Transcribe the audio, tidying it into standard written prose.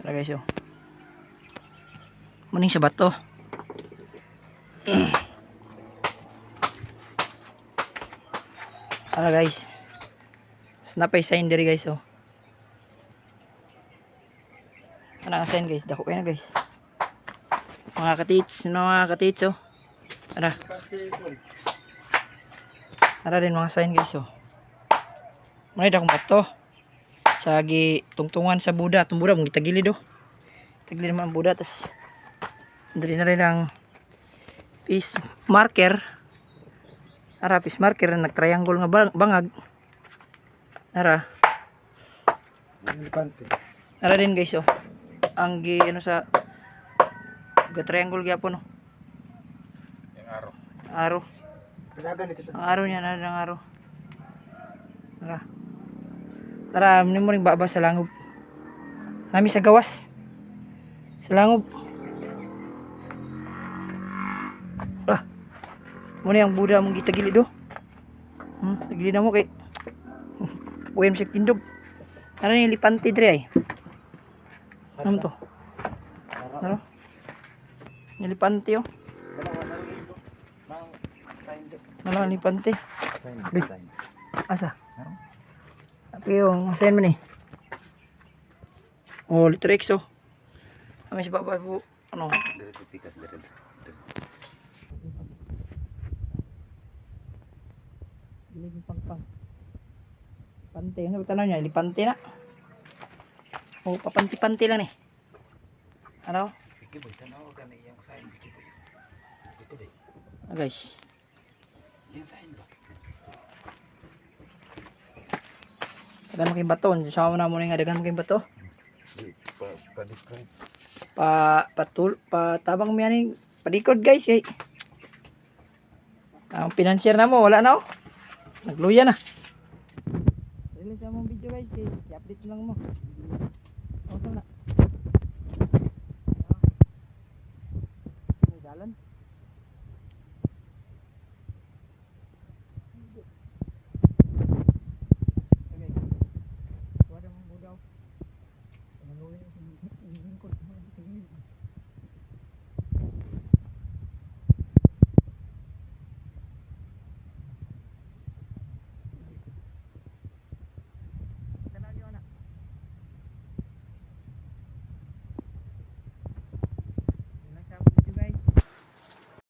Tara guys, oh. Muning sa bato. Tara guys. Snapay sign diri guys, oh. Ano ang sign guys? Dako kayo na guys. Mga katits, oh. Tara. Tara din mga sign guys, oh. May dakong bato. Sagi tungtungan sa Buda. Itong Buda mong gitagilid, oh. Tagilid naman ang Buda. Tapos dali na rin ang peace marker. Tara, peace marker. Nag-triangle nga bangag. Tara. Tara din guys, oh. Ang ano sa triangle gyapon, oh. Yung araw. Araw. Ang araw niya, ang araw. Tara. Tara, muna mo rin baba sa langob. Nami sa gawas. Sa langob. Ah. Muna yung Buda mong gitagilid, oh. Tagilid na mo kay kapuyan sa tindog. Ano yung lipante dre ay? Ano to? Ano? Nilipante, oh. Wala lipante. Asa? Tapi yung sign man eh. Oh, letter X, oh. Kami sa baba po. Ano? Gilig pang. Pante, ano tanaw niya? Lipante na. Oh, papanti-panti lang eh. Ano? Sige boy, tanaw ka na iyang sign. Ito boy. Ah, guys. Yan sign ba? Dagan mo kayong bato. Sama na muna nga dagan mo kayong bato. Pa-describe. Patabang mo yan eh. Padikod guys eh. Ang financier na mo, wala na oh. Nagluya na. Release na mong video guys. I-update lang mo. Awesome na.